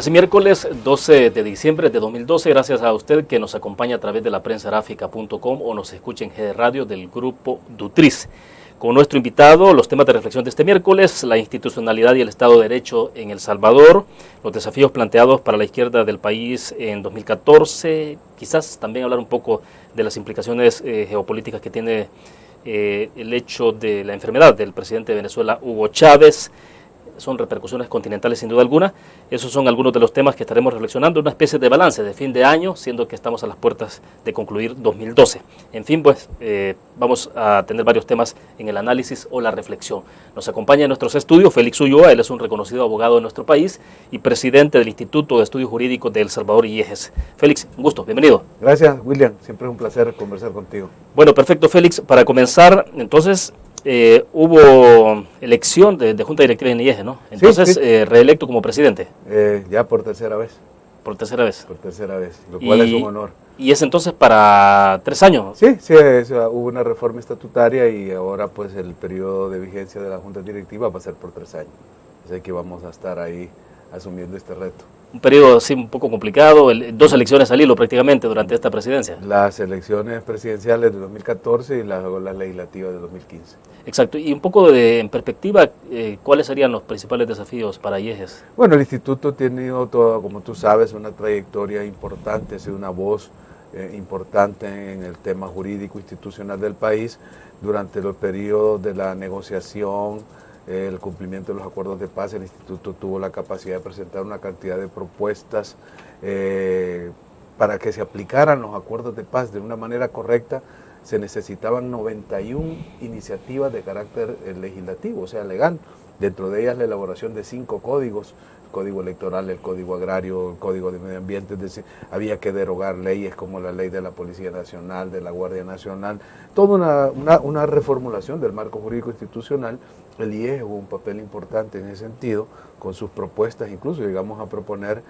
Es miércoles 12 de diciembre de 2012, gracias a usted que nos acompaña a través de la prensaráfica.com o nos escucha en GD Radio del grupo Dutriz. Con nuestro invitado, los temas de reflexión de este miércoles, la institucionalidad y el Estado de Derecho en El Salvador, los desafíos planteados para la izquierda del país en 2014, quizás también hablar un poco de las implicaciones geopolíticas que tiene el hecho de la enfermedad del presidente de Venezuela, Hugo Chávez. Son repercusiones continentales sin duda alguna. Esos son algunos de los temas que estaremos reflexionando, una especie de balance de fin de año, siendo que estamos a las puertas de concluir 2012. En fin, pues vamos a tener varios temas en el análisis o la reflexión. Nos acompaña en nuestros estudios Félix Ulloa, él es un reconocido abogado de nuestro país y presidente del Instituto de Estudios Jurídicos de El Salvador, IEJES. Félix, un gusto, bienvenido. Gracias, William, siempre es un placer conversar contigo. Bueno, perfecto, Félix. Para comenzar, entonces, hubo elección de Junta Directiva en IEJES, ¿no? Entonces, sí. Reelecto como presidente. Ya por tercera vez. Por tercera vez. Por tercera vez, lo cual es un honor. ¿Y es entonces para 3 años? Sí, hubo una reforma estatutaria y ahora pues el periodo de vigencia de la Junta Directiva va a ser por 3 años. Así que vamos a estar ahí asumiendo este reto. Un periodo así un poco complicado, 2 elecciones al hilo prácticamente durante esta presidencia. Las elecciones presidenciales de 2014 y luego las legislativas de 2015. Exacto, y un poco en perspectiva, ¿cuáles serían los principales desafíos para IEJES? Bueno, el instituto ha tenido, como tú sabes, una trayectoria importante, ha sido una voz importante en el tema jurídico institucional del país durante los periodos de la negociación, el cumplimiento de los acuerdos de paz. El instituto tuvo la capacidad de presentar una cantidad de propuestas para que se aplicaran los acuerdos de paz de una manera correcta. Se necesitaban 91 iniciativas de carácter legislativo, o sea, legal. Dentro de ellas la elaboración de 5 códigos, el código electoral, el código agrario, el código de medio ambiente, es decir, había que derogar leyes como la ley de la Policía Nacional, de la Guardia Nacional, toda una reformulación del marco jurídico institucional. El IEJES jugó un papel importante en ese sentido, con sus propuestas, incluso llegamos a proponer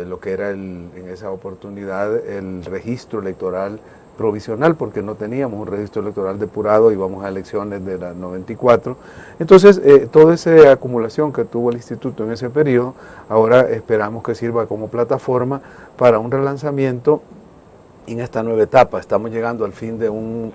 lo que era en esa oportunidad el registro electoral provisional, porque no teníamos un registro electoral depurado, íbamos a elecciones de la 94. Entonces, toda esa acumulación que tuvo el instituto en ese periodo, ahora esperamos que sirva como plataforma para un relanzamiento en esta nueva etapa. Estamos llegando al fin de un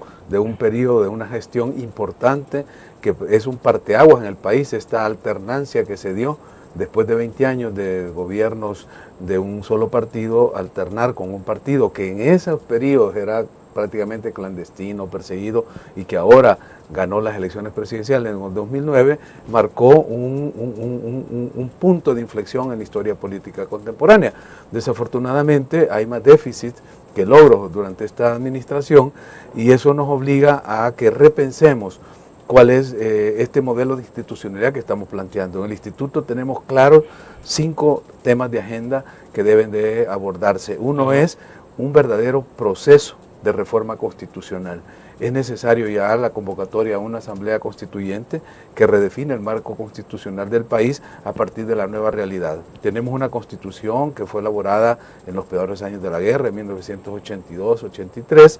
periodo, de una gestión importante, que es un parteaguas en el país, esta alternancia que se dio después de 20 años de gobiernos de un solo partido, alternar con un partido que en esos periodos era prácticamente clandestino, perseguido, y que ahora ganó las elecciones presidenciales en el 2009, marcó un punto de inflexión en la historia política contemporánea. Desafortunadamente hay más déficit que logros durante esta administración, y eso nos obliga a que repensemos cuál es este modelo de institucionalidad que estamos planteando. En el instituto tenemos claros 5 temas de agenda que deben de abordarse. Uno es un verdadero proceso de reforma constitucional. Es necesario ya la convocatoria a una asamblea constituyente que redefine el marco constitucional del país a partir de la nueva realidad. Tenemos una constitución que fue elaborada en los peores años de la guerra, en 1982-83,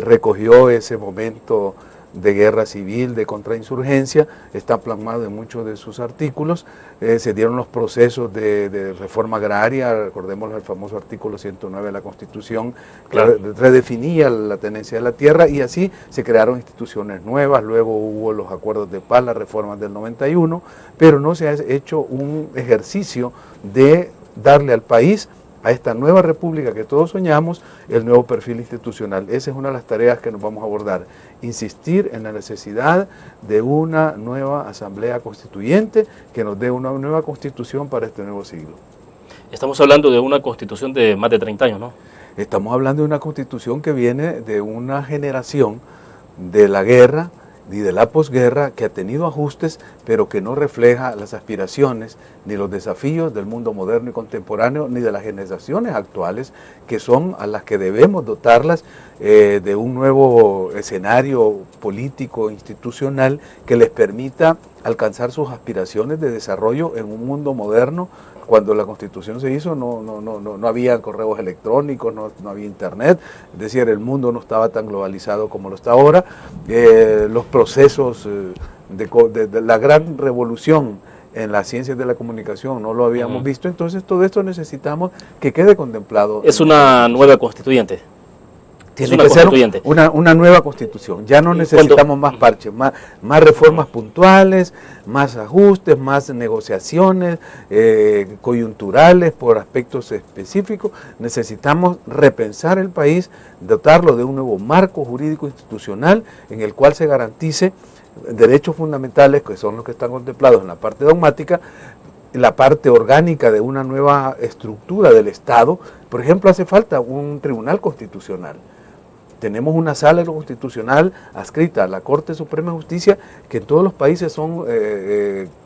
recogió ese momento de guerra civil, de contrainsurgencia, está plasmado en muchos de sus artículos. Se dieron los procesos de reforma agraria, recordemos el famoso artículo 109 de la Constitución, que redefinía la tenencia de la tierra, y así se crearon instituciones nuevas. Luego hubo los acuerdos de paz, las reformas del 91, pero no se ha hecho un ejercicio de darle al país, a esta nueva república que todos soñamos, el nuevo perfil institucional. Esa es una de las tareas que nos vamos a abordar, insistir en la necesidad de una nueva asamblea constituyente que nos dé una nueva constitución para este nuevo siglo. Estamos hablando de una constitución de más de 30 años, ¿no? Estamos hablando de una constitución que viene de una generación de la guerra y de la posguerra, que ha tenido ajustes, pero que no refleja las aspiraciones ni los desafíos del mundo moderno y contemporáneo, ni de las generaciones actuales, que son a las que debemos dotarlas de un nuevo escenario político, institucional, que les permita alcanzar sus aspiraciones de desarrollo en un mundo moderno. Cuando la Constitución se hizo no había correos electrónicos, no había internet, es decir, el mundo no estaba tan globalizado como lo está ahora. Los procesos de la gran revolución en las ciencias de la comunicación no lo habíamos visto, entonces todo esto necesitamos que quede contemplado. Es una nueva constituyente. Tiene que ser una nueva constitución, ya no necesitamos más parches, más reformas puntuales, más ajustes, más negociaciones coyunturales por aspectos específicos. Necesitamos repensar el país, dotarlo de un nuevo marco jurídico institucional en el cual se garantice derechos fundamentales, que son los que están contemplados en la parte dogmática, la parte orgánica de una nueva estructura del Estado. Por ejemplo, hace falta un tribunal constitucional. Tenemos una sala de lo constitucional adscrita a la Corte Suprema de Justicia, que en todos los países son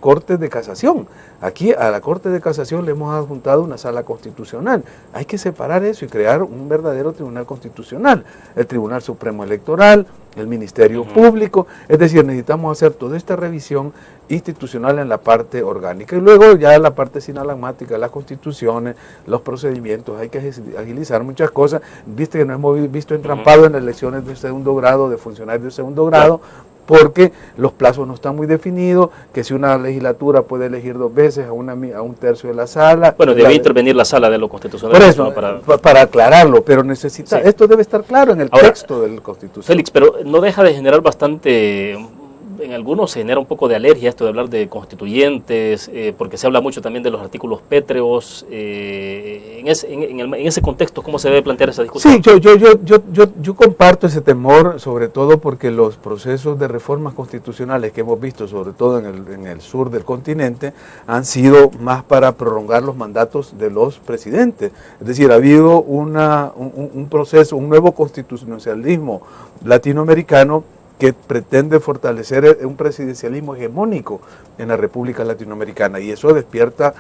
cortes de casación. Aquí a la Corte de Casación le hemos adjuntado una sala constitucional. Hay que separar eso y crear un verdadero tribunal constitucional. El Tribunal Supremo Electoral, el Ministerio Público, es decir, necesitamos hacer toda esta revisión institucional en la parte orgánica y luego ya en la parte sinalagmática, las constituciones, los procedimientos, hay que agilizar muchas cosas. Viste que nos hemos visto entrampados en las elecciones de segundo grado, de funcionarios de segundo grado, porque los plazos no están muy definidos, que si una legislatura puede elegir 2 veces a un tercio de la sala. Bueno, debe intervenir la sala de lo constitucional. Por eso, ¿no? para aclararlo, pero necesita, esto debe estar claro en el texto del Constitución. Félix, pero no deja de generar bastante, en algunos se genera un poco de alergia esto de hablar de constituyentes, porque se habla mucho también de los artículos pétreos. En ese contexto, ¿cómo se debe plantear esa discusión? Sí, yo comparto ese temor, sobre todo porque los procesos de reformas constitucionales que hemos visto, sobre todo en el sur del continente, han sido más para prolongar los mandatos de los presidentes. Es decir, ha habido un proceso, un nuevo constitucionalismo latinoamericano que pretende fortalecer un presidencialismo hegemónico en la República Latinoamericana, y eso despierta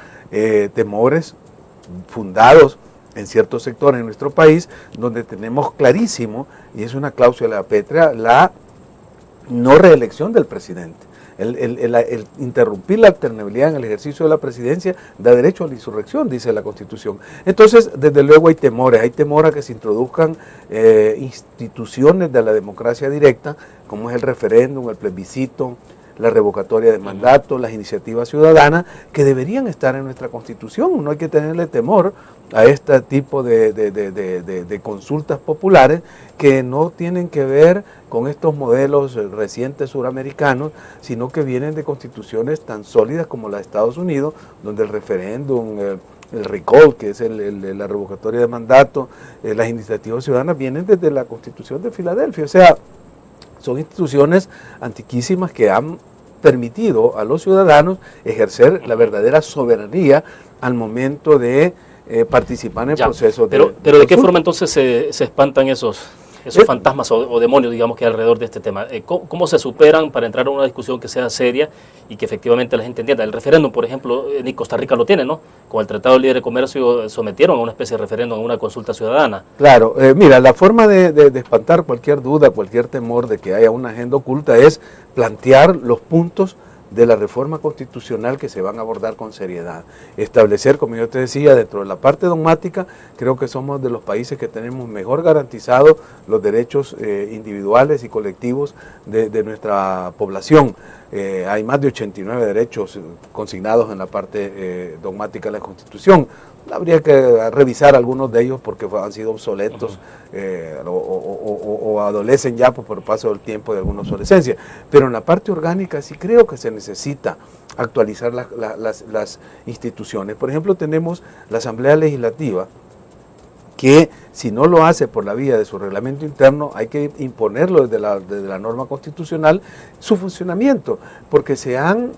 temores fundados en ciertos sectores en nuestro país, donde tenemos clarísimo, y es una cláusula pétrea, la no reelección del presidente. El interrumpir la alternabilidad en el ejercicio de la presidencia da derecho a la insurrección, dice la Constitución. Entonces, desde luego hay temor a que se introduzcan instituciones de la democracia directa, como es el referéndum, el plebiscito, la revocatoria de mandato, las iniciativas ciudadanas, que deberían estar en nuestra Constitución. No hay que tenerle temor a este tipo de consultas populares que no tienen que ver con estos modelos recientes suramericanos, sino que vienen de constituciones tan sólidas como la de Estados Unidos, donde el referéndum, el recall, que es la revocatoria de mandato, las iniciativas ciudadanas vienen desde la Constitución de Filadelfia. O sea, son instituciones antiquísimas que han permitido a los ciudadanos ejercer la verdadera soberanía al momento de participar en el proceso. Pero ¿de qué forma entonces se espantan esos fantasmas o demonios, digamos, que hay alrededor de este tema? ¿Cómo se superan para entrar a una discusión que sea seria y que efectivamente la gente entienda? El referéndum, por ejemplo, en Costa Rica lo tiene, ¿no? Con el Tratado de Libre Comercio sometieron a una especie de referéndum, a una consulta ciudadana. Claro, mira, la forma de espantar cualquier duda, cualquier temor de que haya una agenda oculta es plantear los puntos de la reforma constitucional que se van a abordar con seriedad. Establecer, como yo te decía, dentro de la parte dogmática, creo que somos de los países que tenemos mejor garantizados los derechos individuales y colectivos de nuestra población. Hay más de 89 derechos consignados en la parte dogmática de la Constitución. Habría que revisar algunos de ellos porque han sido obsoletos o adolecen ya por el paso del tiempo de alguna obsolescencia. Pero en la parte orgánica sí creo que se necesita actualizar las instituciones. Por ejemplo, tenemos la Asamblea Legislativa, que si no lo hace por la vía de su reglamento interno, hay que imponerlo desde la norma constitucional, su funcionamiento, porque se han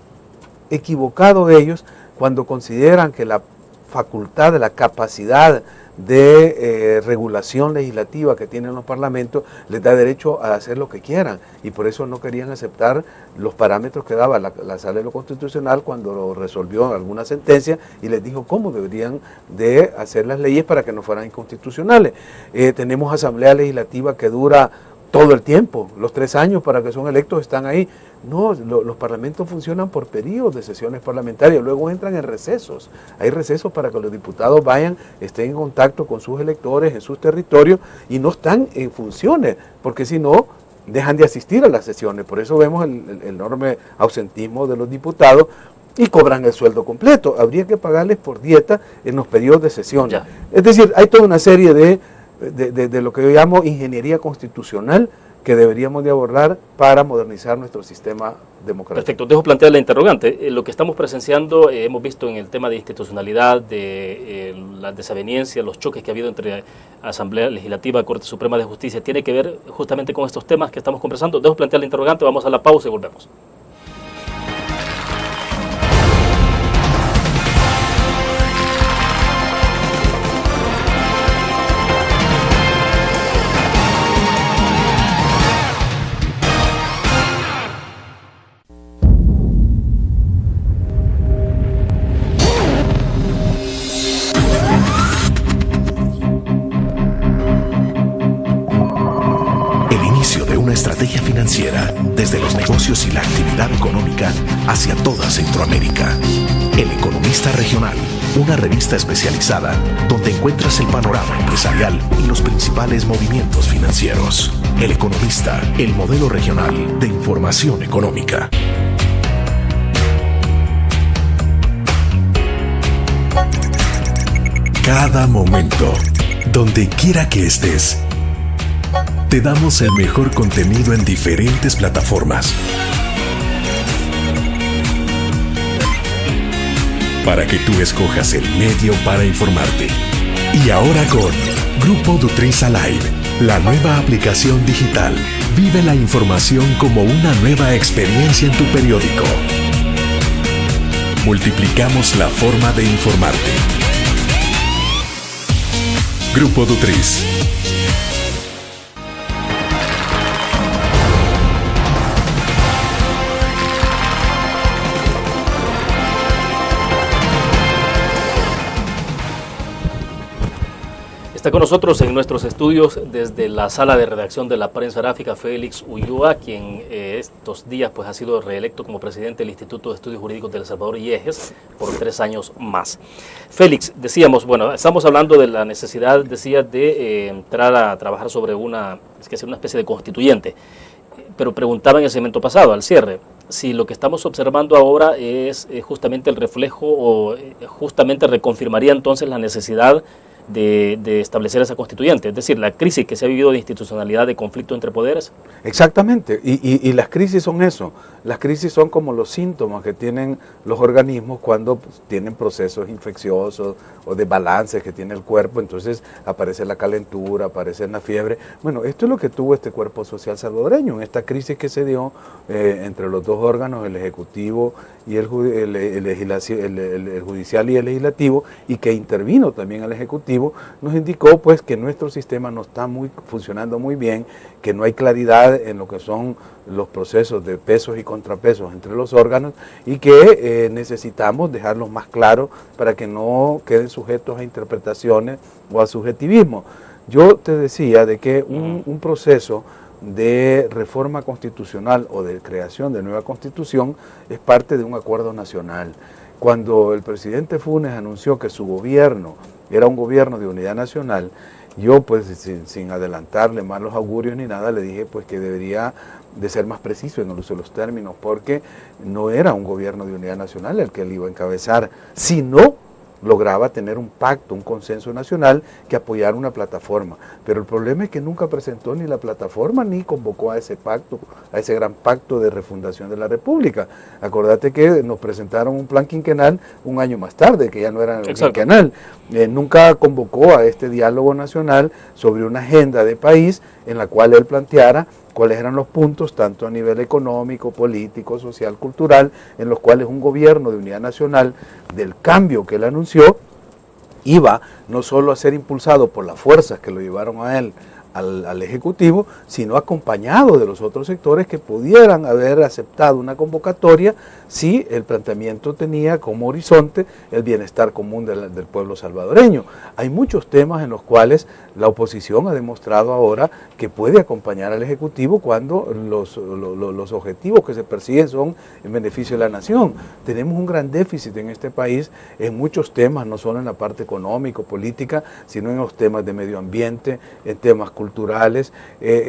equivocado ellos cuando consideran que la facultad, de la capacidad de regulación legislativa que tienen los parlamentos les da derecho a hacer lo que quieran, y por eso no querían aceptar los parámetros que daba la Sala de lo Constitucional cuando lo resolvió alguna sentencia y les dijo cómo deberían de hacer las leyes para que no fueran inconstitucionales. Tenemos Asamblea Legislativa que dura todo el tiempo, los 3 años para que son electos están ahí. No, los parlamentos funcionan por periodos de sesiones parlamentarias, luego entran en recesos. Hay recesos para que los diputados vayan, estén en contacto con sus electores en sus territorios y no están en funciones, porque si no, dejan de asistir a las sesiones. Por eso vemos el enorme ausentismo de los diputados. y cobran el sueldo completo. Habría que pagarles por dieta en los periodos de sesión. Ya. Es decir, hay toda una serie de lo que yo llamo ingeniería constitucional que deberíamos de abordar para modernizar nuestro sistema democrático. Perfecto, dejo plantear la interrogante. Lo que estamos presenciando, hemos visto en el tema de institucionalidad, de la desaveniencia, los choques que ha habido entre Asamblea Legislativa, Corte Suprema de Justicia, tiene que ver justamente con estos temas que estamos conversando. Dejo plantear la interrogante, vamos a la pausa y volvemos. Estrategia financiera desde los negocios y la actividad económica hacia toda Centroamérica. El Economista Regional, una revista especializada donde encuentras el panorama empresarial y los principales movimientos financieros. El Economista, el modelo regional de información económica. Cada momento, donde quiera que estés, te damos el mejor contenido en diferentes plataformas para que tú escojas el medio para informarte. Y ahora con Grupo Dutriz Alive, la nueva aplicación digital. Vive la información como una nueva experiencia en tu periódico. Multiplicamos la forma de informarte. Grupo Dutriz. Está con nosotros en nuestros estudios desde la sala de redacción de la prensa gráfica Félix Ulloa, quien estos días pues ha sido reelecto como presidente del Instituto de Estudios Jurídicos de El Salvador, IEGES, por 3 años más. Félix, decíamos, bueno, estamos hablando de la necesidad, decía, de entrar a trabajar sobre una especie de constituyente, pero preguntaba en el segmento pasado, al cierre, si lo que estamos observando ahora es justamente el reflejo o justamente reconfirmaría entonces la necesidad de establecer esa constituyente, es decir, la crisis que se ha vivido de institucionalidad, de conflicto entre poderes. Exactamente, y las crisis son eso, las crisis son como los síntomas que tienen los organismos cuando tienen procesos infecciosos o de balances que tiene el cuerpo, entonces aparece la calentura, aparece la fiebre. Bueno, esto es lo que tuvo este cuerpo social salvadoreño, en esta crisis que se dio entre los dos órganos, el Ejecutivo y el Judicial y el Legislativo, y que intervino también el Ejecutivo, nos indicó pues que nuestro sistema no está funcionando muy bien, que no hay claridad en lo que son los procesos de pesos y contrapesos entre los órganos y que necesitamos dejarlos más claros para que no queden sujetos a interpretaciones o a subjetivismo. Yo te decía de que un proceso de reforma constitucional o de creación de nueva constitución es parte de un acuerdo nacional. Cuando el presidente Funes anunció que su gobierno era un gobierno de unidad nacional, yo pues sin adelantarle más los augurios ni nada, le dije pues que debería de ser más preciso en el uso de los términos, porque no era un gobierno de unidad nacional el que él iba a encabezar, sino lograba tener un pacto, un consenso nacional que apoyara una plataforma. Pero el problema es que nunca presentó ni la plataforma ni convocó a ese pacto, a ese gran pacto de refundación de la República. Acordate que nos presentaron un plan quinquenal un año más tarde, que ya no era quinquenal. Nunca convocó a este diálogo nacional sobre una agenda de país en la cual él planteara cuáles eran los puntos, tanto a nivel económico, político, social, cultural, en los cuales un gobierno de unidad nacional del cambio que él anunció iba no solo a ser impulsado por las fuerzas que lo llevaron a él al Ejecutivo, sino acompañado de los otros sectores que pudieran haber aceptado una convocatoria si el planteamiento tenía como horizonte el bienestar común del pueblo salvadoreño. Hay muchos temas en los cuales la oposición ha demostrado ahora que puede acompañar al Ejecutivo cuando los objetivos que se persiguen son en beneficio de la nación. Tenemos un gran déficit en este país en muchos temas, no solo en la parte económico, política, sino en los temas de medio ambiente, en temas culturales.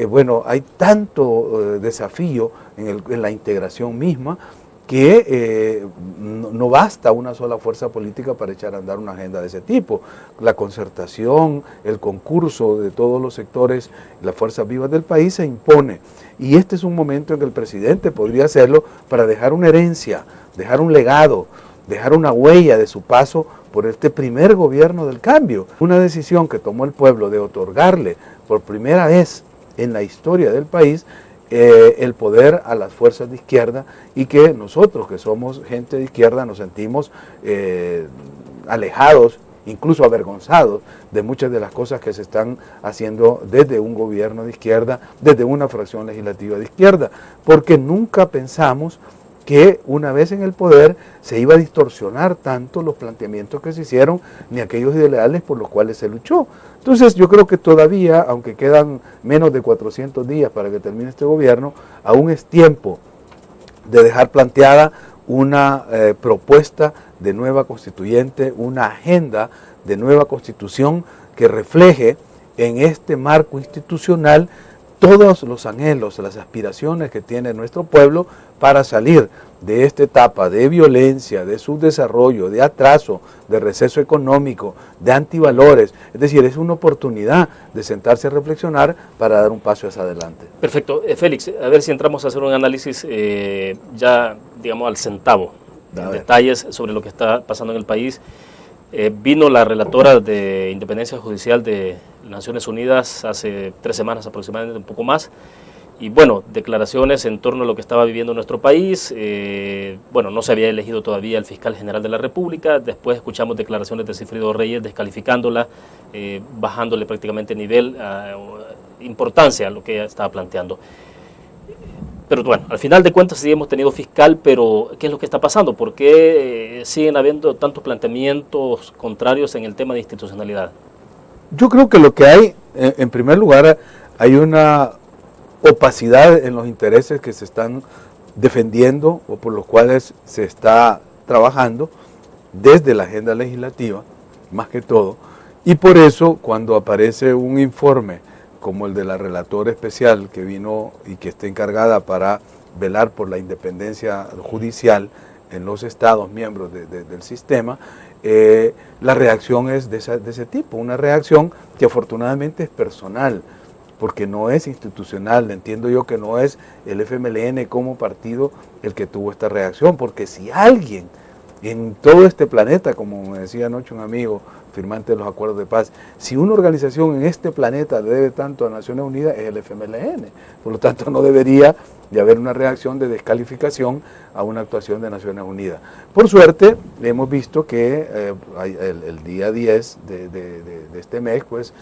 Bueno, hay tanto desafío en la integración misma que no basta una sola fuerza política para echar a andar una agenda de ese tipo. La concertación, el concurso de todos los sectores, las fuerzas vivas del país se impone. Y este es un momento en que el presidente podría hacerlo para dejar una herencia, dejar un legado, dejar una huella de su paso por este primer gobierno del cambio. Una decisión que tomó el pueblo de otorgarle por primera vez en la historia del país el poder a las fuerzas de izquierda, y que nosotros que somos gente de izquierda nos sentimos alejados, incluso avergonzados de muchas de las cosas que se están haciendo desde un gobierno de izquierda, desde una fracción legislativa de izquierda, porque nunca pensamos que una vez en el poder se iba a distorsionar tanto los planteamientos que se hicieron, ni aquellos ideales por los cuales se luchó. Entonces yo creo que todavía, aunque quedan menos de 400 días para que termine este gobierno, aún es tiempo de dejar planteada una propuesta de nueva constituyente, una agenda de nueva constitución que refleje en este marco institucional todos los anhelos, las aspiraciones que tiene nuestro pueblo para salir de esta etapa de violencia, de subdesarrollo, de atraso, de receso económico, de antivalores. Es decir, es una oportunidad de sentarse a reflexionar para dar un paso hacia adelante. Perfecto. Félix, a ver si entramos a hacer un análisis ya, digamos, al centavo, en detalles sobre lo que está pasando en el país. Vino la relatora de Independencia Judicial de Naciones Unidas hace 3 semanas aproximadamente, un poco más, y bueno, declaraciones en torno a lo que estaba viviendo nuestro país. Bueno, no se había elegido todavía el fiscal general de la República. Después escuchamos declaraciones de Sigfrido Reyes descalificándola, bajándole prácticamente nivel, importancia a lo que ella estaba planteando. Pero bueno, al final de cuentas sí hemos tenido fiscal, pero ¿qué es lo que está pasando? ¿Por qué siguen habiendo tantos planteamientos contrarios en el tema de institucionalidad? Yo creo que lo que hay, en primer lugar, hay una opacidad en los intereses que se están defendiendo o por los cuales se está trabajando desde la agenda legislativa, más que todo, y por eso cuando aparece un informe como el de la relatora especial que vino y que está encargada para velar por la independencia judicial en los estados miembros del sistema, la reacción es de ese tipo, una reacción que afortunadamente es personal, porque no es institucional. Entiendo yo que no es el FMLN como partido el que tuvo esta reacción, porque si alguien en todo este planeta, como me decía anoche un amigo firmante de los acuerdos de paz, si una organización en este planeta debe tanto a Naciones Unidas es el FMLN, por lo tanto no debería de haber una reacción de descalificación a una actuación de Naciones Unidas. Por suerte, hemos visto que el día 10 de este mes, pues,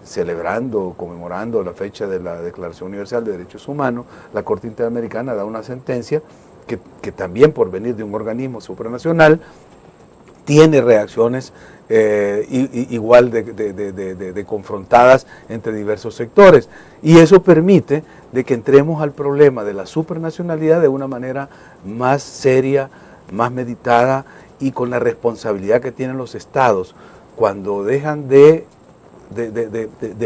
celebrando, conmemorando la fecha de la Declaración Universal de Derechos Humanos, la Corte Interamericana da una sentencia que también por venir de un organismo supranacional tiene reacciones igual de confrontadas entre diversos sectores, y eso permite de que entremos al problema de la supranacionalidad de una manera más seria, más meditada y con la responsabilidad que tienen los estados cuando dejan de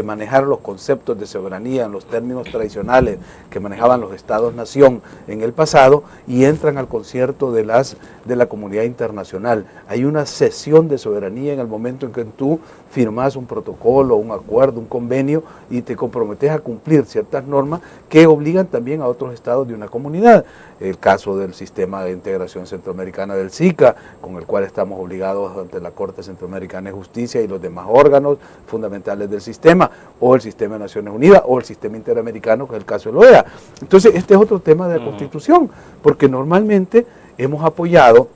manejar los conceptos de soberanía en los términos tradicionales que manejaban los estados-nación en el pasado y entran al concierto de la comunidad internacional. Hay una cesión de soberanía en el momento en que tú firmas un protocolo, un acuerdo, un convenio y te comprometes a cumplir ciertas normas que obligan también a otros estados de una comunidad. El caso del sistema de integración centroamericana del SICA, con el cual estamos obligados ante la Corte Centroamericana de Justicia y los demás órganos fundamentales del sistema, o el sistema de Naciones Unidas, o el sistema interamericano, que es el caso de la OEA. Entonces, este es otro tema de la Constitución, porque normalmente hemos apoyado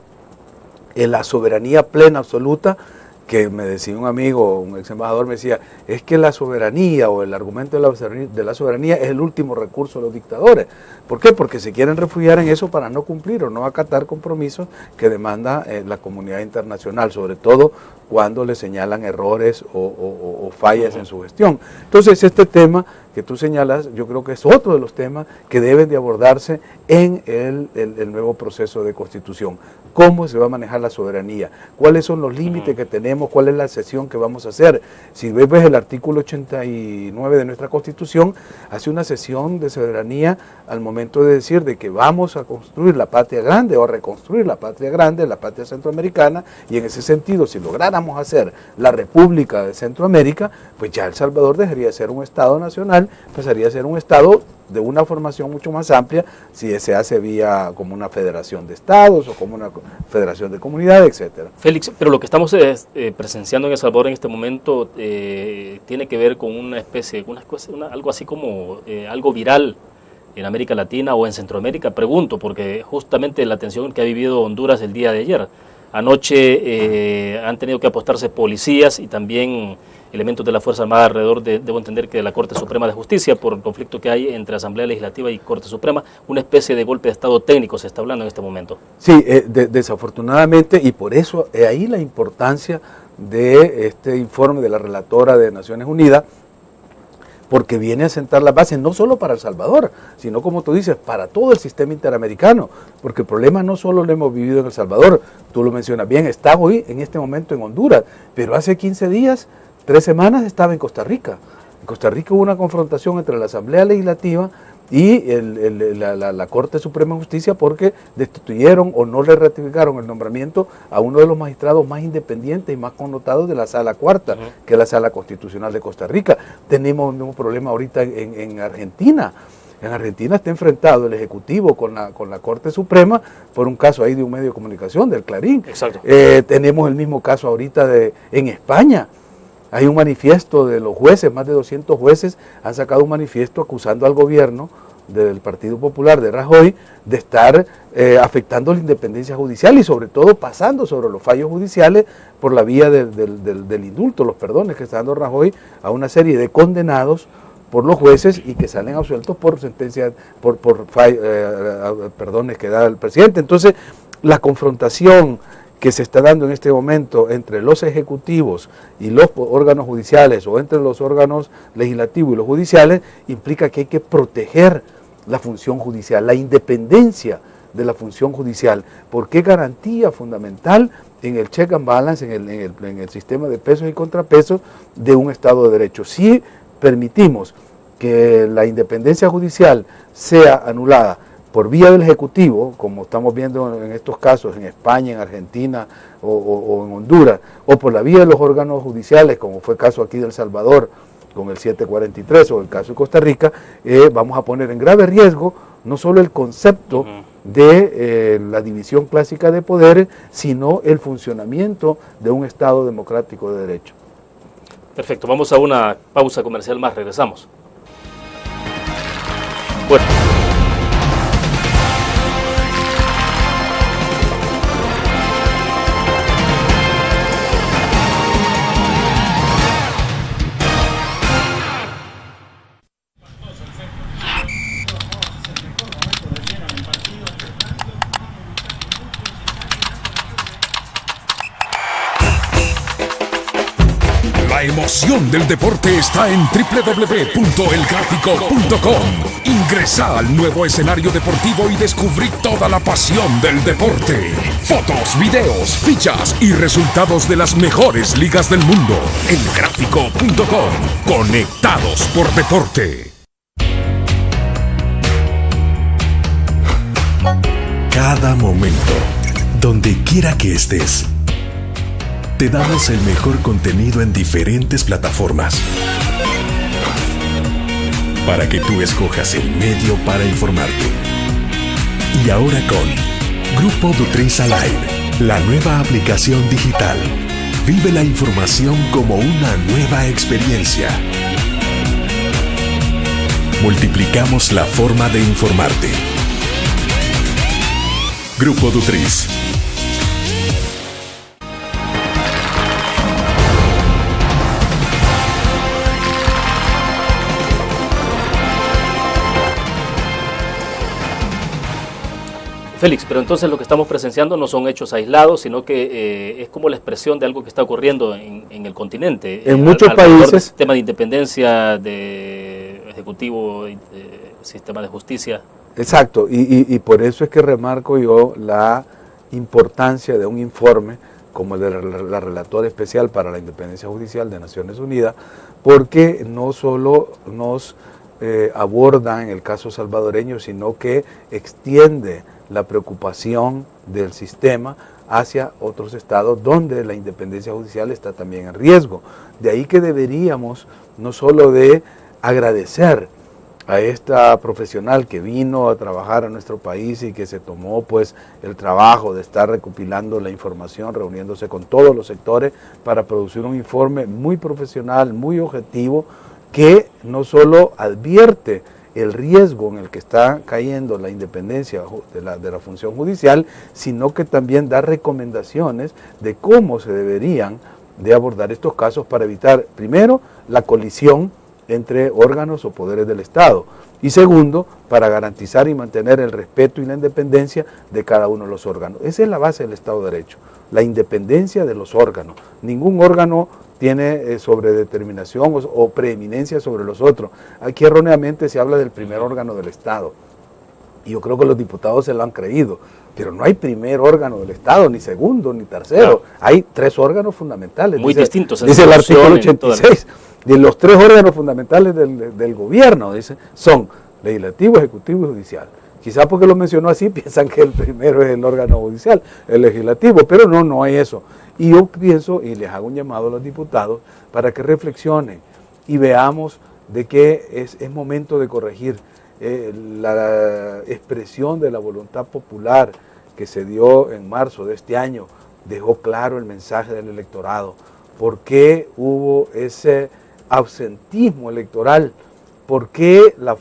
en la soberanía plena, absoluta, que me decía un amigo, un ex embajador, me decía, es que la soberanía o el argumento de la soberanía es el último recurso de los dictadores. ¿Por qué? Porque se quieren refugiar en eso para no cumplir o no acatar compromisos que demanda la comunidad internacional, sobre todo cuando le señalan errores o fallas en su gestión. Entonces, este tema que tú señalas, yo creo que es otro de los temas que deben de abordarse en el nuevo proceso de constitución. ¿Cómo se va a manejar la soberanía? ¿Cuáles son los límites que tenemos? ¿Cuál es la cesión que vamos a hacer? Si ves el artículo 89 de nuestra constitución, hace una cesión de soberanía al momento de decir de que vamos a construir la patria grande o a reconstruir la patria grande, la patria centroamericana, y en ese sentido, si lográramos hacer la República de Centroamérica, pues ya El Salvador dejaría de ser un Estado nacional, pasaría a ser un Estado de una formación mucho más amplia si se hace vía como una federación de estados o como una federación de comunidades, etcétera. Félix, pero lo que estamos presenciando en El Salvador en este momento tiene que ver con una especie, algo así como algo viral en América Latina o en Centroamérica, pregunto, porque justamente la tensión que ha vivido Honduras el día de ayer. Anoche han tenido que apostarse policías y también elementos de la Fuerza Armada alrededor debo entender que de la Corte Suprema de Justicia, por el conflicto que hay entre Asamblea Legislativa y Corte Suprema, una especie de golpe de Estado técnico se está hablando en este momento. Sí, desafortunadamente, y por eso ahí la importancia de este informe de la relatora de Naciones Unidas, porque viene a sentar las bases no solo para El Salvador, sino como tú dices, para todo el sistema interamericano, porque el problema no solo lo hemos vivido en El Salvador, tú lo mencionas bien, está hoy en este momento en Honduras, pero hace 15 días, 3 semanas estaba en Costa Rica. En Costa Rica hubo una confrontación entre la Asamblea Legislativa y la Corte Suprema de Justicia porque destituyeron o no le ratificaron el nombramiento a uno de los magistrados más independientes y más connotados de la Sala Cuarta, que es la Sala Constitucional de Costa Rica. Tenemos un problema ahorita en Argentina. En Argentina está enfrentado el Ejecutivo con la Corte Suprema por un caso ahí de un medio de comunicación, del Clarín. Exacto. Tenemos el mismo caso ahorita en España. Hay un manifiesto de los jueces, más de 200 jueces han sacado un manifiesto acusando al gobierno del Partido Popular de Rajoy de estar afectando la independencia judicial y sobre todo pasando sobre los fallos judiciales por la vía del indulto, los perdones que está dando Rajoy a una serie de condenados por los jueces y que salen absueltos por sentencias, perdones que da el presidente. Entonces, la confrontación que se está dando en este momento entre los ejecutivos y los órganos judiciales o entre los órganos legislativos y los judiciales implica que hay que proteger la función judicial, la independencia de la función judicial, porque es garantía fundamental en el check and balance, en el sistema de pesos y contrapesos de un Estado de Derecho. Si permitimos que la independencia judicial sea anulada por vía del Ejecutivo, como estamos viendo en estos casos en España, en Argentina o en Honduras, o por la vía de los órganos judiciales, como fue el caso aquí de El Salvador con el 743 o el caso de Costa Rica, vamos a poner en grave riesgo no solo el concepto de la división clásica de poderes, sino el funcionamiento de un Estado democrático de derecho. Perfecto, vamos a una pausa comercial más, regresamos. Bueno. La emoción del deporte está en www.elgrafico.com. Ingresa al nuevo escenario deportivo y descubrí toda la pasión del deporte. Fotos, videos, fichas y resultados de las mejores ligas del mundo. Elgrafico.com. Conectados por deporte. Cada momento, donde quiera que estés, te damos el mejor contenido en diferentes plataformas para que tú escojas el medio para informarte. Y ahora con Grupo Dutris Alive, la nueva aplicación digital. Vive la información como una nueva experiencia. Multiplicamos la forma de informarte. Grupo Dutris. Félix, pero entonces lo que estamos presenciando no son hechos aislados, sino que es como la expresión de algo que está ocurriendo en el continente. En muchos países. Del tema de independencia, de ejecutivo, sistema de justicia. Exacto, y por eso es que remarco yo la importancia de un informe como el de la Relatora Especial para la Independencia Judicial de Naciones Unidas, porque no solo nos aborda en el caso salvadoreño, sino que extiende la preocupación del sistema hacia otros estados donde la independencia judicial está también en riesgo. De ahí que deberíamos no solo de agradecer a esta profesional que vino a trabajar a nuestro país y que se tomó pues el trabajo de estar recopilando la información, reuniéndose con todos los sectores para producir un informe muy profesional, muy objetivo, que no solo advierte el riesgo en el que está cayendo la independencia de la función judicial, sino que también da recomendaciones de cómo se deberían de abordar estos casos para evitar, primero, la colisión entre órganos o poderes del Estado, y segundo, para garantizar y mantener el respeto y la independencia de cada uno de los órganos. Esa es la base del Estado de Derecho, la independencia de los órganos. Ningún órgano tiene sobredeterminación o preeminencia sobre los otros. Aquí erróneamente se habla del primer órgano del Estado, y yo creo que los diputados se lo han creído, pero no hay primer órgano del Estado, ni segundo, ni tercero. Claro. Hay tres órganos fundamentales. Muy distintos. Dice el artículo 86. De los tres órganos fundamentales del gobierno, dice, son legislativo, ejecutivo y judicial. Quizás porque lo mencionó así, piensan que el primero es el órgano judicial, el legislativo, pero no hay eso. Y yo pienso, y les hago un llamado a los diputados, para que reflexionen y veamos de que es momento de corregir la expresión de la voluntad popular que se dio en marzo de este año, dejó claro el mensaje del electorado. ¿Por qué hubo ese absentismo electoral? ¿Por qué la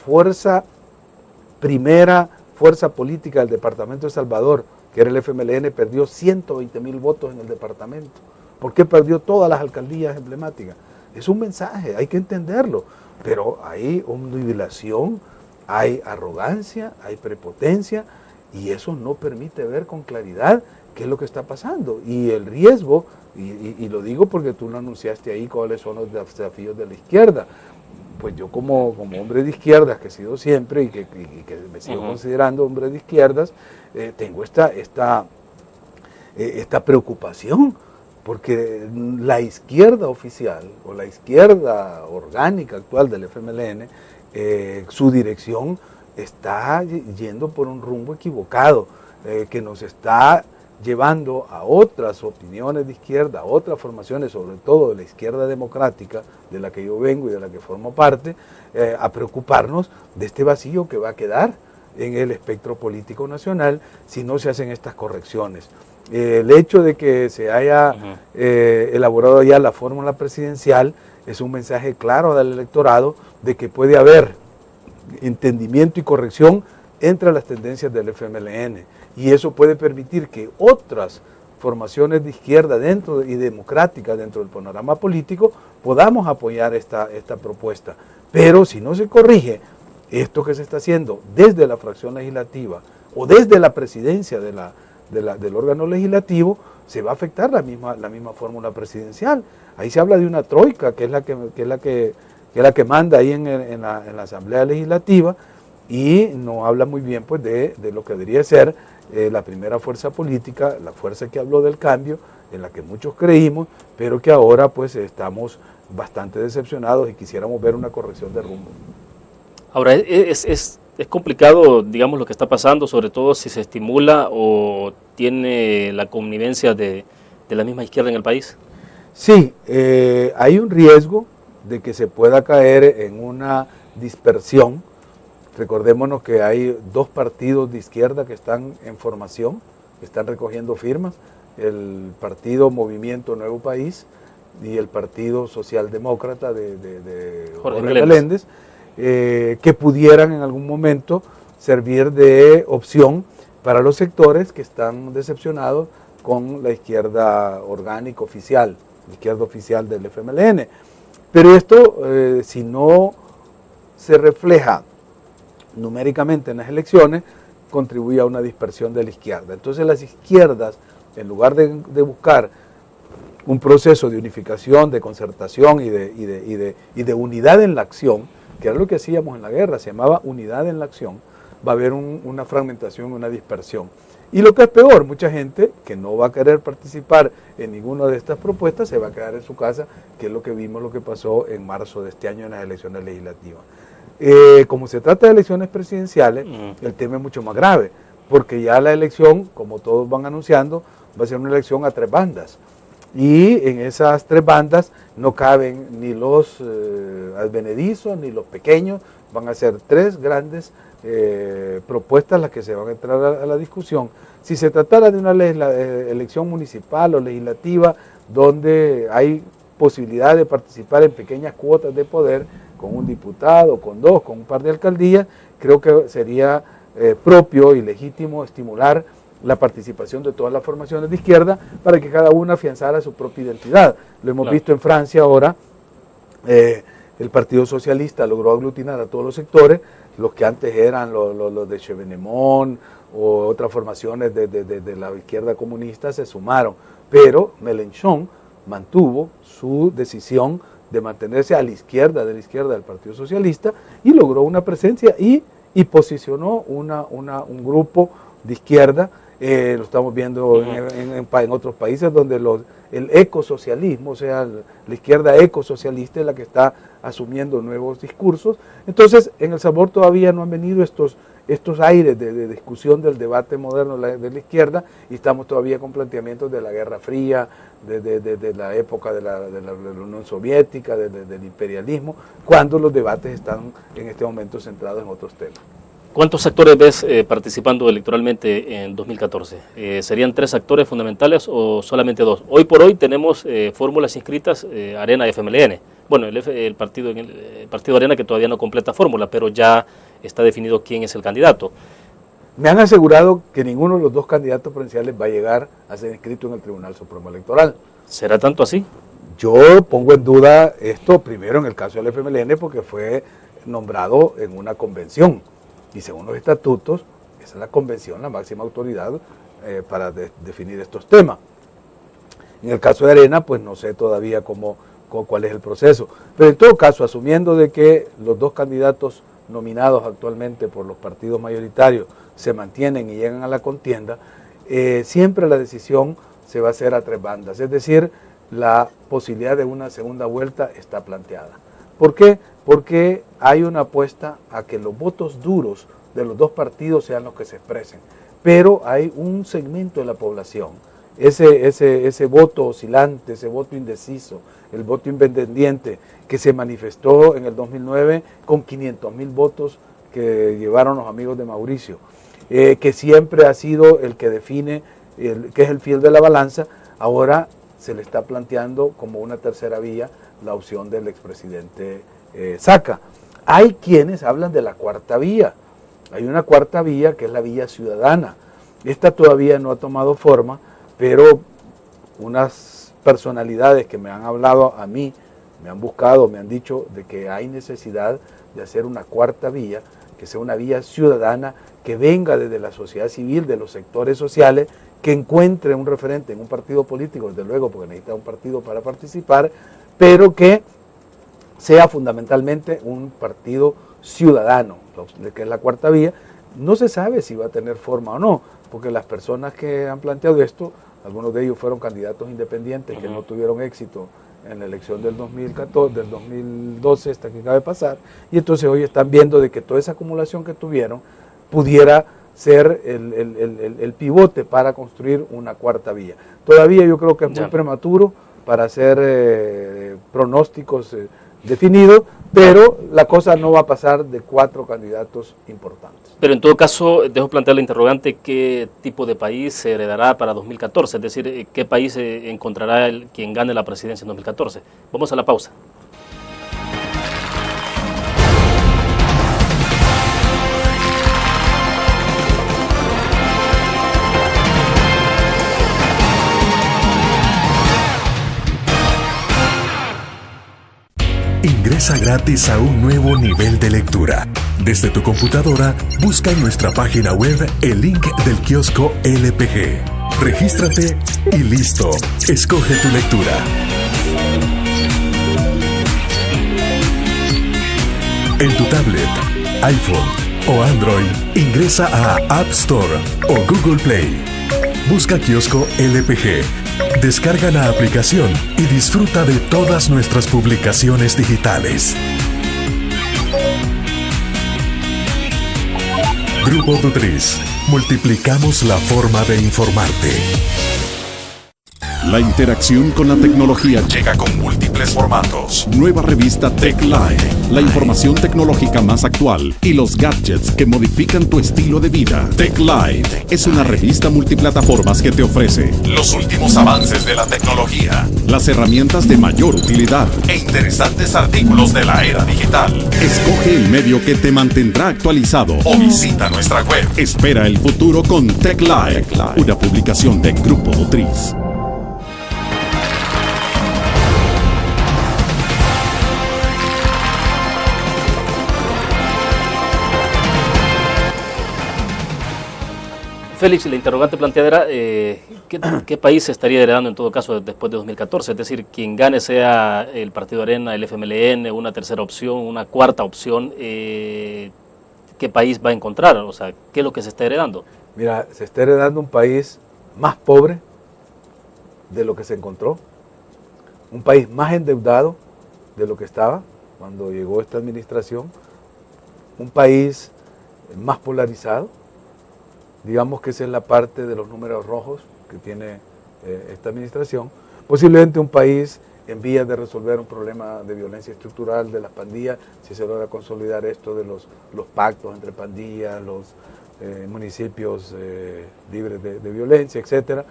primera fuerza política del departamento de Salvador, que era el FMLN, perdió 120,000 votos en el departamento? ¿Por qué perdió todas las alcaldías emblemáticas? Es un mensaje, hay que entenderlo, pero hay omnubilación, hay arrogancia, hay prepotencia, y eso no permite ver con claridad qué es lo que está pasando. Y el riesgo, y lo digo porque tú lo anunciaste ahí, cuáles son los desafíos de la izquierda. Pues yo como hombre de izquierdas, que he sido siempre y que me sigo considerando hombre de izquierdas, tengo esta preocupación, porque la izquierda oficial o la izquierda orgánica actual del FMLN, su dirección está yendo por un rumbo equivocado, que nos está llevando a otras opiniones de izquierda, a otras formaciones, sobre todo de la izquierda democrática, de la que yo vengo y de la que formo parte, a preocuparnos de este vacío que va a quedar en el espectro político nacional si no se hacen estas correcciones. El hecho de que se haya elaborado ya la fórmula presidencial es un mensaje claro al electorado de que puede haber entendimiento y corrección entre las tendencias del FMLN, y eso puede permitir que otras formaciones de izquierda dentro y democráticas dentro del panorama político podamos apoyar esta propuesta. Pero si no se corrige esto que se está haciendo desde la fracción legislativa o desde la presidencia del órgano legislativo, se va a afectar la misma fórmula presidencial. Ahí se habla de una troika, que es la que manda ahí en la Asamblea Legislativa, y no habla muy bien pues de lo que debería ser la primera fuerza política, la fuerza que habló del cambio, en la que muchos creímos, pero que ahora pues estamos bastante decepcionados y quisiéramos ver una corrección de rumbo. Ahora, es complicado, digamos, lo que está pasando, sobre todo si se estimula o tiene la connivencia de la misma izquierda en el país. Sí, hay un riesgo de que se pueda caer en una dispersión. Recordémonos que hay dos partidos de izquierda que están en formación, que están recogiendo firmas, el partido Movimiento Nuevo País y el Partido Socialdemócrata de Jorge Meléndez, que pudieran en algún momento servir de opción para los sectores que están decepcionados con la izquierda orgánica oficial, la izquierda oficial del FMLN. Pero esto, si no se refleja numéricamente en las elecciones, contribuye a una dispersión de la izquierda. Entonces las izquierdas, en lugar de buscar un proceso de unificación, de concertación y de unidad en la acción, que era lo que hacíamos en la guerra, se llamaba unidad en la acción, va a haber una fragmentación, una dispersión. Y lo que es peor, mucha gente que no va a querer participar en ninguna de estas propuestas se va a quedar en su casa, que es lo que vimos, lo que pasó en marzo de este año en las elecciones legislativas. Como se trata de elecciones presidenciales, el tema es mucho más grave, porque ya la elección, como todos van anunciando, va a ser una elección a 3 bandas. Y en esas 3 bandas no caben ni los advenedizos ni los pequeños, van a ser 3 grandes propuestas las que se van a entrar a la discusión. Si se tratara de una elección municipal o legislativa donde hay posibilidad de participar en pequeñas cuotas de poder, con un diputado, con 2, con un par de alcaldías, creo que sería propio y legítimo estimular la participación de todas las formaciones de izquierda para que cada una afianzara su propia identidad. Lo hemos visto en Francia ahora, el Partido Socialista logró aglutinar a todos los sectores, los que antes eran los de Chevènement o otras formaciones de la izquierda comunista se sumaron, pero Mélenchon mantuvo su decisión de mantenerse a la izquierda del Partido Socialista y logró una presencia y posicionó un grupo de izquierda. Lo estamos viendo en otros países donde el ecosocialismo, o sea, la izquierda ecosocialista es la que está asumiendo nuevos discursos. Entonces, en El Salvador todavía no han venido estos aires de discusión del debate moderno de la izquierda y estamos todavía con planteamientos de la Guerra Fría, de la época de la Unión Soviética, del imperialismo, cuando los debates están en este momento centrados en otros temas. ¿Cuántos actores ves participando electoralmente en 2014? ¿Serían 3 actores fundamentales o solamente 2? Hoy por hoy tenemos fórmulas inscritas, Arena y FMLN. Bueno, el partido Arena que todavía no completa fórmula, pero ya está definido quién es el candidato. Me han asegurado que ninguno de los 2 candidatos presidenciales va a llegar a ser inscrito en el Tribunal Supremo Electoral. ¿Será tanto así? Yo pongo en duda esto primero en el caso del FMLN porque fue nombrado en una convención. Y según los estatutos, esa es la convención, la máxima autoridad para definir estos temas. En el caso de Arena, pues no sé todavía cuál es el proceso. Pero en todo caso, asumiendo de que los 2 candidatos nominados actualmente por los partidos mayoritarios se mantienen y llegan a la contienda, siempre la decisión se va a hacer a 3 bandas. Es decir, la posibilidad de una segunda vuelta está planteada. ¿Por qué? Porque hay una apuesta a que los votos duros de los 2 partidos sean los que se expresen. Pero hay un segmento de la población, ese voto oscilante, ese voto indeciso, el voto independiente, que se manifestó en el 2009 con 500.000 votos que llevaron los amigos de Mauricio, que siempre ha sido el que define, que es el fiel de la balanza. Ahora se le está planteando como una tercera vía la opción del expresidente Saca. Hay quienes hablan de la cuarta vía. Hay una cuarta vía que es la vía ciudadana. Esta todavía no ha tomado forma, pero unas personalidades que me han hablado a mí, me han buscado, me han dicho de que hay necesidad de hacer una cuarta vía, que sea una vía ciudadana, que venga desde la sociedad civil, de los sectores sociales, que encuentre un referente en un partido político, desde luego, porque necesita un partido para participar, pero que sea fundamentalmente un partido ciudadano, que es la cuarta vía. No se sabe si va a tener forma o no, porque las personas que han planteado esto, algunos de ellos fueron candidatos independientes que no tuvieron éxito en la elección del 2014, del 2012, esta que acaba de pasar, y entonces hoy están viendo de que toda esa acumulación que tuvieron pudiera ser el pivote para construir una cuarta vía. Todavía yo creo que es muy prematuro para hacer pronósticos definidos, pero la cosa no va a pasar de 4 candidatos importantes. Pero en todo caso, dejo plantear la interrogante, ¿qué tipo de país se heredará para 2014? Es decir, ¿qué país encontrará quien gane la presidencia en 2014? Vamos a la pausa. Ingresa gratis a un nuevo nivel de lectura. Desde tu computadora, busca en nuestra página web el link del kiosco LPG. Regístrate y listo. Escoge tu lectura. En tu tablet, iPhone o Android, ingresa a App Store o Google Play. Busca Kiosco LPG. Descarga la aplicación y disfruta de todas nuestras publicaciones digitales. Grupo Dutriz. Multiplicamos la forma de informarte. La interacción con la tecnología llega con múltiples formatos. Nueva revista Tech Live, la información tecnológica más actual y los gadgets que modifican tu estilo de vida. Tech Live es una revista multiplataformas que te ofrece los últimos avances de la tecnología, las herramientas de mayor utilidad e interesantes artículos de la era digital. Escoge el medio que te mantendrá actualizado o visita nuestra web. Espera el futuro con Tech Live, una publicación de Grupo Dutriz. Félix, la interrogante planteada era ¿qué país se estaría heredando en todo caso después de 2014? Es decir, quien gane sea el Partido Arena, el FMLN, una tercera opción, una cuarta opción, ¿qué país va a encontrar? O sea, ¿qué es lo que se está heredando? Mira, se está heredando un país más pobre de lo que se encontró, un país más endeudado de lo que estaba cuando llegó esta administración, un país más polarizado. Digamos que esa es la parte de los números rojos que tiene esta administración. Posiblemente un país en vías de resolver un problema de violencia estructural de las pandillas, si se logra consolidar esto de los pactos entre pandillas, los municipios libres de violencia, etc.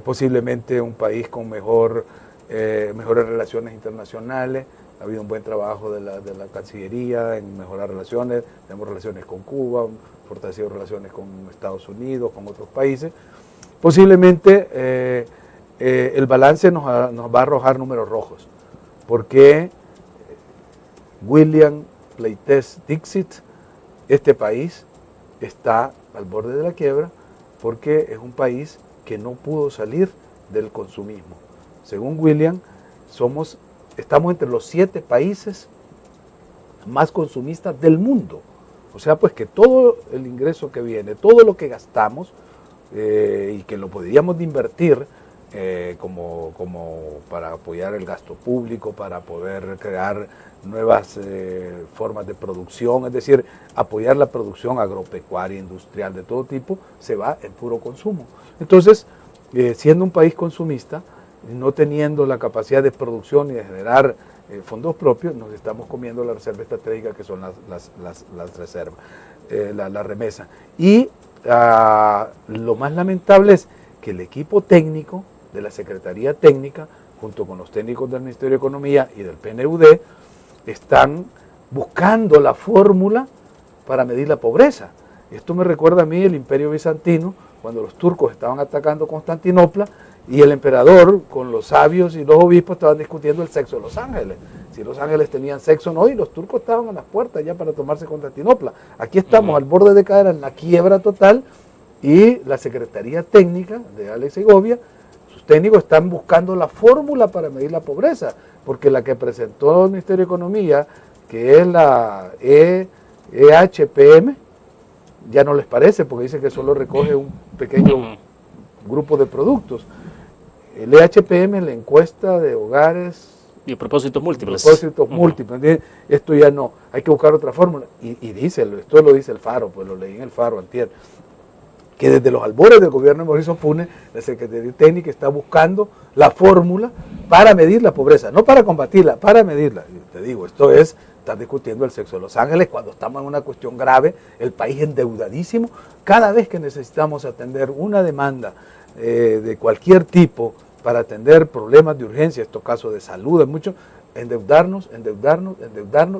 Posiblemente un país con mejores relaciones internacionales. Ha habido un buen trabajo de la Cancillería en mejorar relaciones. Tenemos relaciones con Cuba, fortalecido relaciones con Estados Unidos, con otros países. Posiblemente el balance nos va a arrojar números rojos, porque William Pleites Dixit, este país está al borde de la quiebra porque es un país que no pudo salir del consumismo. Según William, estamos entre los 7 países más consumistas del mundo. O sea, pues que todo el ingreso que viene, todo lo que gastamos y que lo podríamos de invertir como para apoyar el gasto público, para poder crear nuevas formas de producción, es decir, apoyar la producción agropecuaria, industrial, de todo tipo, se va en puro consumo. Entonces, siendo un país consumista, no teniendo la capacidad de producción y de generar fondos propios, nos estamos comiendo la reserva estratégica que son las reservas, la remesa. Y lo más lamentable es que el equipo técnico de la Secretaría Técnica, junto con los técnicos del Ministerio de Economía y del PNUD, están buscando la fórmula para medir la pobreza. Esto me recuerda a mí el Imperio Bizantino, cuando los turcos estaban atacando Constantinopla, y el emperador con los sabios y los obispos estaban discutiendo el sexo de los ángeles. Si los ángeles tenían sexo o no, y los turcos estaban a las puertas ya para tomarse Constantinopla. Aquí estamos al borde de caer en la quiebra total, y la Secretaría Técnica de Alex Segovia, sus técnicos están buscando la fórmula para medir la pobreza, porque la que presentó el Ministerio de Economía, que es la EHPM, ya no les parece, porque dice que solo recoge un pequeño grupo de productos. El EHPM, la encuesta de hogares y propósitos múltiples. Múltiples. Esto ya no, hay que buscar otra fórmula. Y dice, esto lo dice el Faro, pues lo leí en el Faro antier, que desde los albores del gobierno de Mauricio Funes, la Secretaría Técnica está buscando la fórmula para medir la pobreza, no para combatirla, para medirla. Y te digo, esto es estar discutiendo el sexo de los ángeles cuando estamos en una cuestión grave, el país endeudadísimo. Cada vez que necesitamos atender una demanda de cualquier tipo para atender problemas de urgencia, estos casos de salud, mucho, endeudarnos,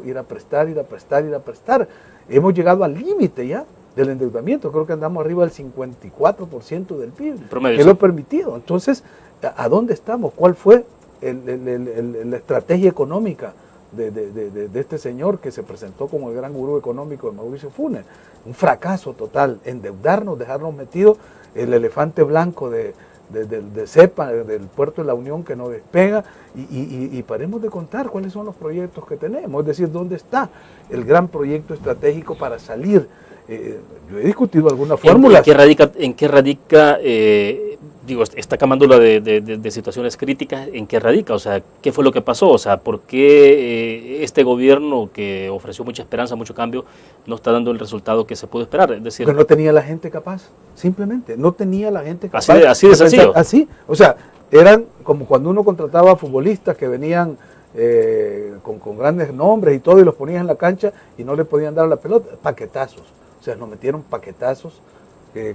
ir a prestar. Hemos llegado al límite ya del endeudamiento, creo que andamos arriba del 54% del PIB, promedio, que es lo permitido. Entonces, ¿a dónde estamos? ¿Cuál fue la estrategia económica de este señor que se presentó como el gran gurú económico de Mauricio Funes? Un fracaso total, endeudarnos, dejarnos metidos el elefante blanco de de CEPA, del puerto de la Unión que no despega, y paremos de contar cuáles son los proyectos que tenemos, es decir, dónde está el gran proyecto estratégico para salir. Yo he discutido algunas fórmulas. ¿En qué radica digo, esta camándula de situaciones críticas? ¿En qué radica? O sea, ¿qué fue lo que pasó? O sea, ¿por qué este gobierno que ofreció mucha esperanza, mucho cambio, no está dando el resultado que se pudo esperar? Es decir, porque no tenía la gente capaz, simplemente, no tenía la gente capaz. Así de sencillo. Así, o sea, eran como cuando uno contrataba futbolistas que venían con grandes nombres y todo, y los ponías en la cancha y no le podían dar la pelota, paquetazos. O sea, nos metieron paquetazos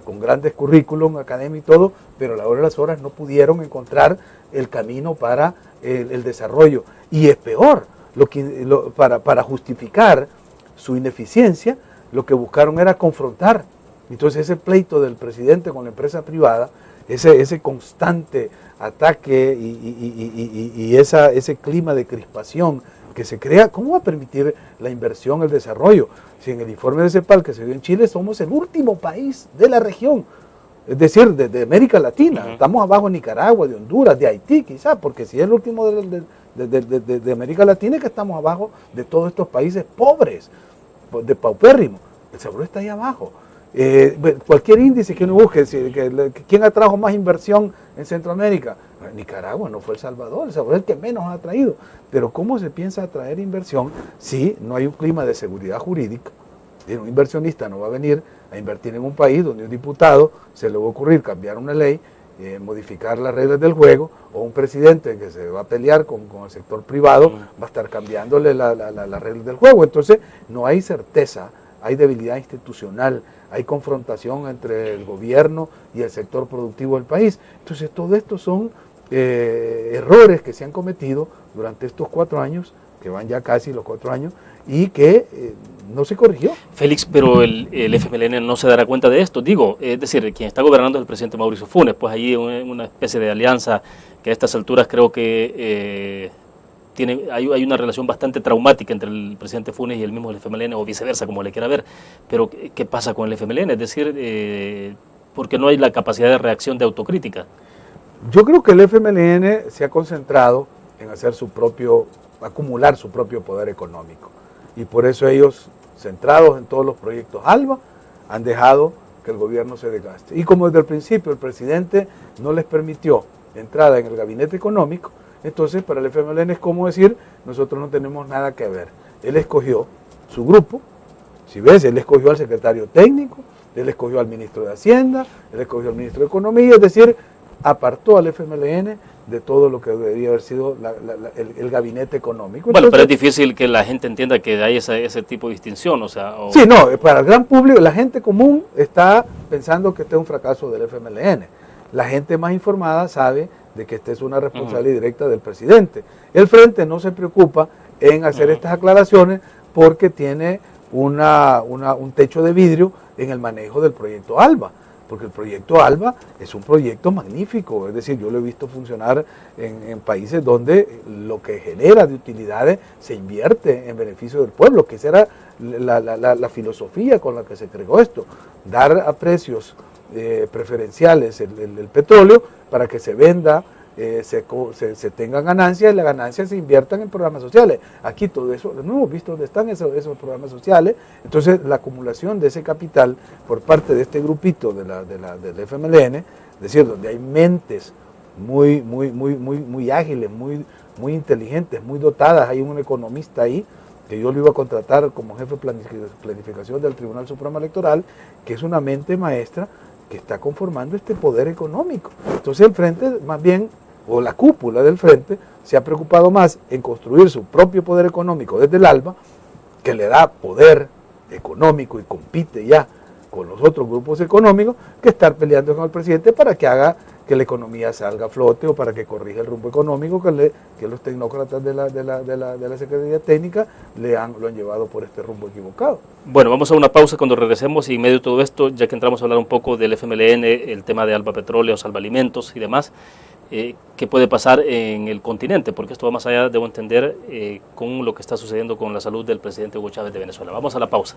con grandes currículum, academia y todo, pero a la hora de las horas no pudieron encontrar el camino para el desarrollo. Y es peor, para justificar su ineficiencia, lo que buscaron era confrontar. Entonces ese pleito del presidente con la empresa privada, ese constante ataque y ese clima de crispación que se crea, ¿cómo va a permitir la inversión, el desarrollo? Si en el informe de CEPAL que se dio en Chile somos el último país de la región, es decir, de América Latina. Estamos abajo de Nicaragua, de Honduras, de Haití quizás, porque si es el último de América Latina es que estamos abajo de todos estos países pobres, de paupérrimo. El Salvador está ahí abajo. Cualquier índice que uno busque, ¿quién atrajo más inversión en Centroamérica? Nicaragua, no fue El Salvador. El Salvador es el que menos ha atraído. Pero ¿cómo se piensa atraer inversión si no hay un clima de seguridad jurídica? Un inversionista no va a venir a invertir en un país donde un diputado se le va a ocurrir cambiar una ley, modificar las reglas del juego, o un presidente que se va a pelear con el sector privado va a estar cambiándole las reglas del juego. Entonces no hay certeza, hay debilidad institucional, hay confrontación entre el gobierno y el sector productivo del país. Entonces todo esto son errores que se han cometido durante estos 4 años, que van ya casi los 4 años, y que no se corrigió. Félix, pero el FMLN no se dará cuenta de esto. Digo, es decir, quien está gobernando es el presidente Mauricio Funes, pues allí una especie de alianza que a estas alturas creo que hay una relación bastante traumática entre el presidente Funes y el mismo del FMLN, o viceversa, como le quiera ver. Pero ¿qué pasa con el FMLN? Es decir, porque no hay la capacidad de reacción de autocrítica. Yo creo que el FMLN se ha concentrado en acumular su propio poder económico. Y por eso ellos, centrados en todos los proyectos ALBA, han dejado que el gobierno se desgaste. Y como desde el principio el presidente no les permitió entrada en el gabinete económico, entonces para el FMLN es como decir, nosotros no tenemos nada que ver. Él escogió su grupo, si ves, él escogió al secretario técnico, él escogió al ministro de Hacienda, él escogió al ministro de Economía, es decir, apartó al FMLN de todo lo que debería haber sido el gabinete económico. Entonces, bueno, pero es difícil que la gente entienda que hay ese tipo de distinción, o sea... Sí, no, para el gran público, la gente común está pensando que este es un fracaso del FMLN. La gente más informada sabe de que esta es una responsabilidad directa del presidente. El Frente no se preocupa en hacer estas aclaraciones porque tiene un techo de vidrio en el manejo del proyecto ALBA. Porque el proyecto ALBA es un proyecto magnífico, es decir, yo lo he visto funcionar en países donde lo que genera de utilidades se invierte en beneficio del pueblo, que esa era la filosofía con la que se creó esto, dar a precios preferenciales el petróleo para que se venda, se tengan ganancias y las ganancias se inviertan en programas sociales. Aquí todo eso, no hemos visto dónde están esos programas sociales. Entonces la acumulación de ese capital por parte de este grupito del FMLN, es decir, donde hay mentes muy ágiles, muy inteligentes, muy dotadas, hay un economista ahí, que yo lo iba a contratar como jefe de planificación del Tribunal Supremo Electoral, que es una mente maestra que está conformando este poder económico. Entonces el Frente, más bien, o la cúpula del Frente, se ha preocupado más en construir su propio poder económico desde el ALBA, que le da poder económico y compite ya con los otros grupos económicos, que estar peleando con el presidente para que haga que la economía salga a flote o para que corrija el rumbo económico que los tecnócratas de la Secretaría Técnica lo han llevado por este rumbo equivocado. Bueno, vamos a una pausa. Cuando regresemos y en medio de todo esto, ya que entramos a hablar un poco del FMLN, el tema de ALBA Petróleo, Salva Alimentos y demás, ¿qué puede pasar en el continente? Porque esto va más allá, debo entender, con lo que está sucediendo con la salud del presidente Hugo Chávez de Venezuela. Vamos a la pausa.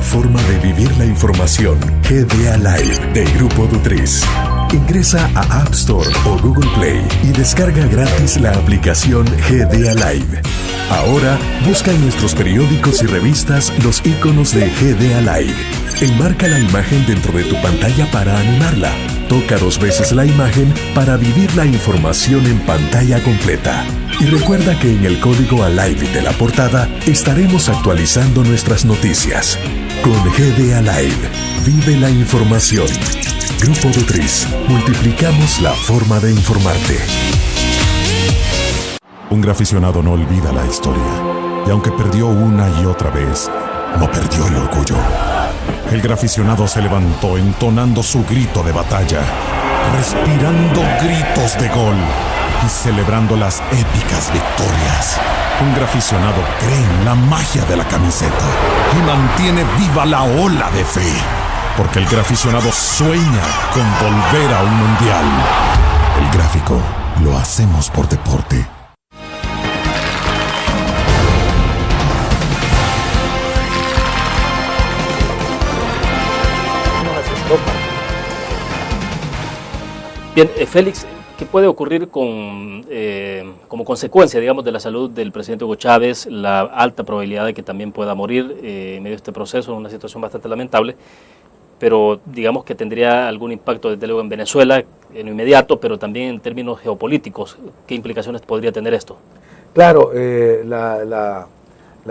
forma de vivir la información. GDA Live de Grupo Dutriz. Ingresa a App Store o Google Play y descarga gratis la aplicación GDA Live. Ahora busca en nuestros periódicos y revistas los iconos de GDA Live. Enmarca la imagen dentro de tu pantalla para animarla. Toca 2 veces la imagen para vivir la información en pantalla completa. Y recuerda que en el código ALIVE de la portada estaremos actualizando nuestras noticias. Con GDA Live, vive la información. Grupo Dutriz, multiplicamos la forma de informarte. Un graficionado no olvida la historia, y aunque perdió una y otra vez, no perdió el orgullo. El graficionado se levantó entonando su grito de batalla, respirando gritos de gol y celebrando las épicas victorias. Un graficionado cree en la magia de la camiseta y mantiene viva la ola de fe, porque el graficionado sueña con volver a un mundial. El gráfico lo hacemos por deporte. Bien, Félix, ¿qué puede ocurrir como consecuencia, digamos, de la salud del presidente Hugo Chávez, la alta probabilidad de que también pueda morir en medio de este proceso, en una situación bastante lamentable, pero digamos que tendría algún impacto desde luego en Venezuela, en lo inmediato, pero también en términos geopolíticos? ¿Qué implicaciones podría tener esto? Claro, la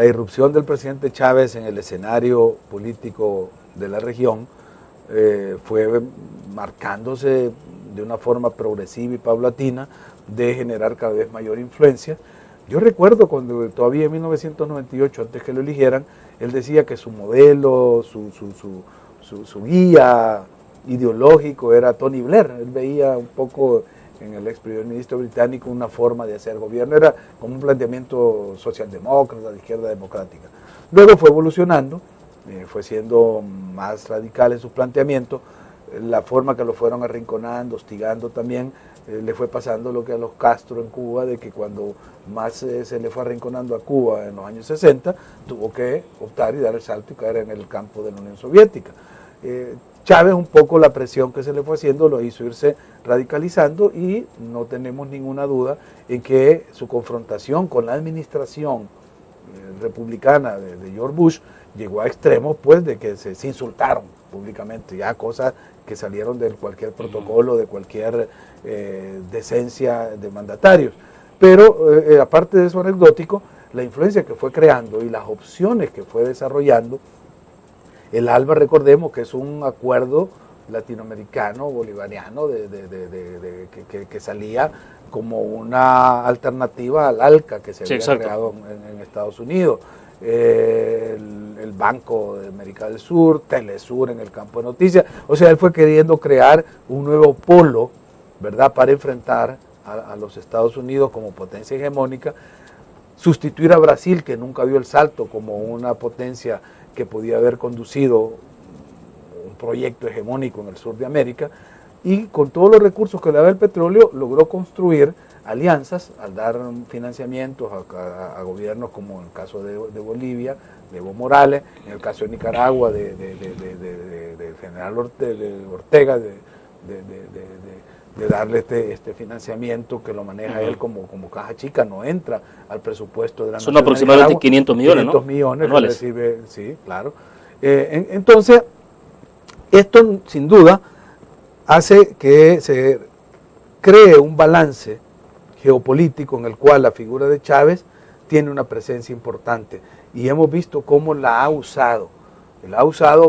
irrupción del presidente Chávez en el escenario político de la región fue marcándose de una forma progresiva y paulatina de generar cada vez mayor influencia. Yo recuerdo cuando todavía en 1998, antes que lo eligieran, él decía que su modelo, su guía ideológico era Tony Blair. Él veía un poco en el ex primer ministro británico una forma de hacer gobierno, era como un planteamiento socialdemócrata, de izquierda democrática. Luego fue evolucionando, fue siendo más radical en sus planteamientos. La forma que lo fueron arrinconando, hostigando también, le fue pasando lo que a los Castro en Cuba, de que cuando más se le fue arrinconando a Cuba en los años 60, tuvo que optar y dar el salto y caer en el campo de la Unión Soviética. Chávez, un poco la presión que se le fue haciendo lo hizo irse radicalizando, y no tenemos ninguna duda en que su confrontación con la administración republicana de George Bush llegó a extremos, pues, de que se insultaron públicamente, ya cosas que salieron de cualquier protocolo, de cualquier decencia de mandatarios. Pero aparte de eso anecdótico, la influencia que fue creando y las opciones que fue desarrollando, el ALBA, recordemos que es un acuerdo latinoamericano, bolivariano, que salía como una alternativa al ALCA que se había creado en Estados Unidos. El Banco de América del Sur, Telesur en el campo de noticias. O sea, él fue queriendo crear un nuevo polo, ¿verdad?, para enfrentar a los Estados Unidos como potencia hegemónica, sustituir a Brasil, que nunca dio el salto como una potencia que podía haber conducido un proyecto hegemónico en el sur de América, y con todos los recursos que le daba el petróleo logró construir alianzas al dar financiamientos a gobiernos como en el caso de Bolivia, de Evo Morales, en el caso de Nicaragua, del general Ortega, de darle este financiamiento que lo maneja él como caja chica, no entra al presupuesto de la Son aproximadamente 500 millones, 500 millones anuales. Recibe, sí, claro. Entonces, esto sin duda hace que se cree un balance geopolítico en el cual la figura de Chávez tiene una presencia importante, y hemos visto cómo la ha usado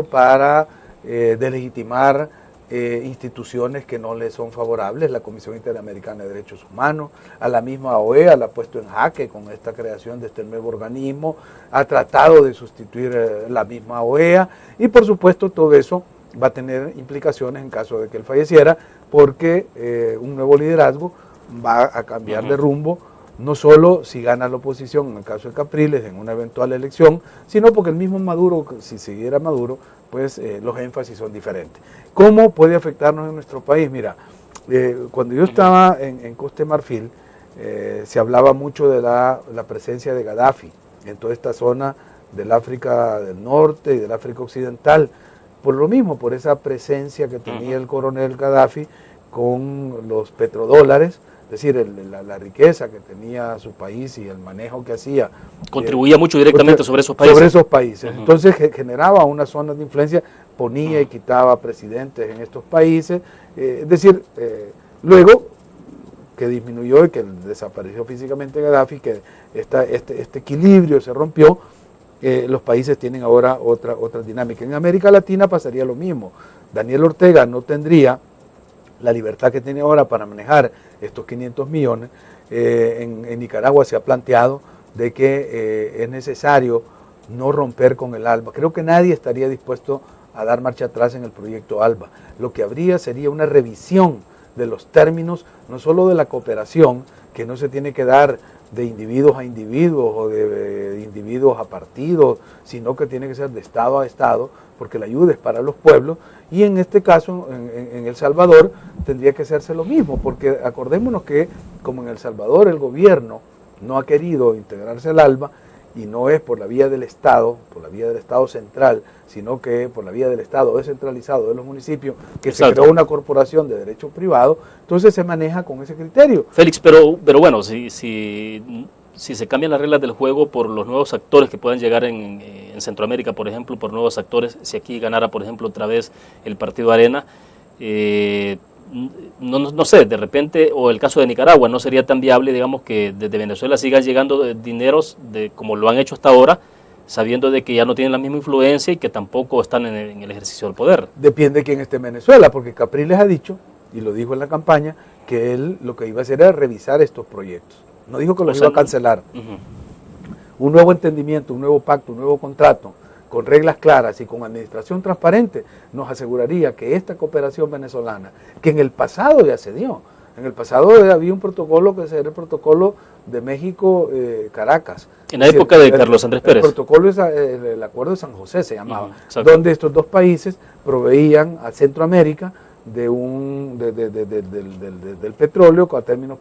para delegitimar instituciones que no le son favorables, la Comisión Interamericana de Derechos Humanos, a la misma OEA la ha puesto en jaque con esta creación de este nuevo organismo, ha tratado de sustituir la misma OEA, y por supuesto todo eso va a tener implicaciones en caso de que él falleciera, porque un nuevo liderazgo va a cambiar de rumbo, no solo si gana la oposición, en el caso de Capriles, en una eventual elección, sino porque el mismo Maduro, si siguiera Maduro, pues los énfasis son diferentes. ¿Cómo puede afectarnos en nuestro país? Mira, cuando yo estaba en Costa de Marfil, se hablaba mucho de la presencia de Gaddafi en toda esta zona del África del Norte y del África Occidental, por lo mismo, por esa presencia que tenía el coronel Gaddafi con los petrodólares, es decir, la riqueza que tenía su país y el manejo que hacía. Contribuía mucho directamente sobre esos países. Sobre esos países. Entonces generaba una zona de influencia, ponía y quitaba presidentes en estos países. Es decir, luego que disminuyó y que desapareció físicamente Gaddafi, que este equilibrio se rompió, los países tienen ahora otra dinámica. En América Latina pasaría lo mismo. Daniel Ortega no tendría la libertad que tiene ahora para manejar estos 500 millones. En Nicaragua se ha planteado de que es necesario no romper con el ALBA. Creo que nadie estaría dispuesto a dar marcha atrás en el proyecto ALBA. Lo que habría sería una revisión de los términos, no solo de la cooperación, que no se tiene que dar de individuos a individuos o de individuos a partidos, sino que tiene que ser de Estado a Estado, porque la ayuda es para los pueblos, y en este caso, en El Salvador, tendría que hacerse lo mismo, porque acordémonos que, como en El Salvador el gobierno no ha querido integrarse al ALBA, y no es por la vía del Estado central, sino que por la vía del Estado descentralizado de los municipios, que Exacto. se creó una corporación de derecho privado, entonces se maneja con ese criterio. Félix, pero bueno, si se cambian las reglas del juego por los nuevos actores que puedan llegar en Centroamérica, por ejemplo, por nuevos actores, si aquí ganara, por ejemplo, otra vez el Partido Arena, no sé, de repente, o el caso de Nicaragua, no sería tan viable, digamos, que desde Venezuela sigan llegando dineros como lo han hecho hasta ahora, sabiendo de que ya no tienen la misma influencia y que tampoco están en el ejercicio del poder. Depende de quién esté en Venezuela, porque Capriles ha dicho, y lo dijo en la campaña, que él lo que iba a hacer era revisar estos proyectos. No dijo que los iba a cancelar. Un nuevo entendimiento, un nuevo pacto, un nuevo contrato, con reglas claras y con administración transparente, nos aseguraría que esta cooperación venezolana, que en el pasado ya se dio, en el pasado había un protocolo que era el protocolo de México-Caracas. En la época de Carlos Andrés Pérez. El protocolo, el acuerdo de San José se llamaba, Exacto. donde estos dos países proveían a Centroamérica del petróleo a términos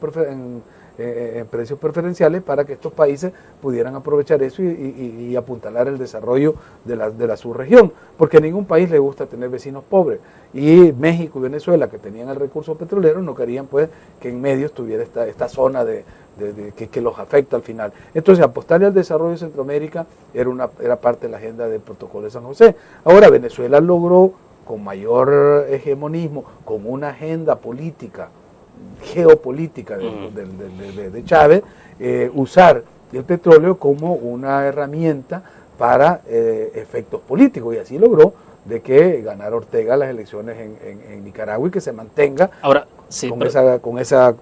en precios preferenciales para que estos países pudieran aprovechar eso y apuntalar el desarrollo de la subregión, porque a ningún país le gusta tener vecinos pobres, y México y Venezuela, que tenían el recurso petrolero, no querían pues que en medio estuviera esta zona que los afecta al final. Entonces apostarle al desarrollo de Centroamérica era parte de la agenda del protocolo de San José. Ahora Venezuela logró, con mayor hegemonismo, con una agenda política, geopolítica de Chávez, usar el petróleo como una herramienta para efectos políticos, y así logró de que ganara Ortega las elecciones en Nicaragua y que se mantenga ahora, sí, con esa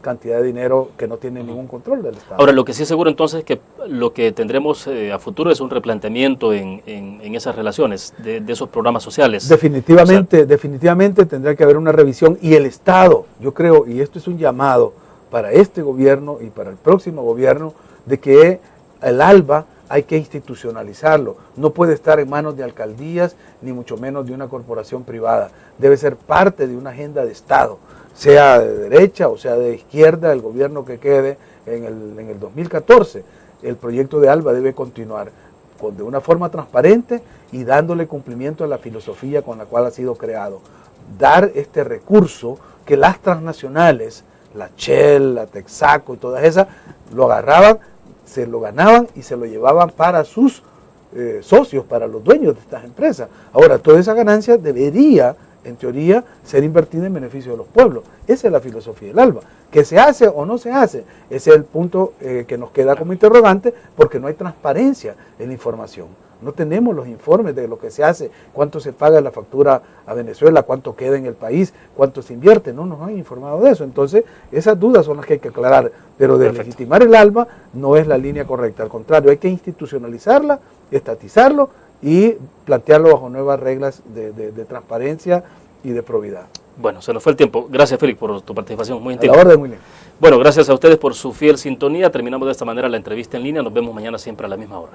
cantidad de dinero que no tiene ningún control del Estado. Ahora, lo que sí es seguro entonces es que lo que tendremos a futuro es un replanteamiento en esas relaciones, de esos programas sociales. Definitivamente tendrá que haber una revisión, y el Estado, yo creo, y esto es un llamado para este gobierno y para el próximo gobierno, de que el ALBA hay que institucionalizarlo. No puede estar en manos de alcaldías, ni mucho menos de una corporación privada. Debe ser parte de una agenda de Estado, sea de derecha o sea de izquierda, el gobierno que quede en el 2014. El proyecto de ALBA debe continuar de una forma transparente y dándole cumplimiento a la filosofía con la cual ha sido creado. Dar este recurso que las transnacionales, la Shell, la Texaco y todas esas, lo agarraban, se lo ganaban y se lo llevaban para sus socios, para los dueños de estas empresas. Ahora, toda esa ganancia debería, en teoría, ser invertida en beneficio de los pueblos. Esa es la filosofía del ALBA. ¿Que se hace o no se hace? Ese es el punto que nos queda como interrogante, porque no hay transparencia en la información. No tenemos los informes de lo que se hace, cuánto se paga la factura a Venezuela, cuánto queda en el país, cuánto se invierte. No nos han informado de eso. Entonces, esas dudas son las que hay que aclarar. Pero de legitimar el ALBA no es la línea correcta. Al contrario, hay que institucionalizarla, estatizarlo y plantearlo bajo nuevas reglas de transparencia y de probidad. Bueno, se nos fue el tiempo. Gracias, Félix, por tu participación. Muy gentil. A la orden, muy bien. Bueno, gracias a ustedes por su fiel sintonía. Terminamos de esta manera la entrevista en línea. Nos vemos mañana siempre a la misma hora.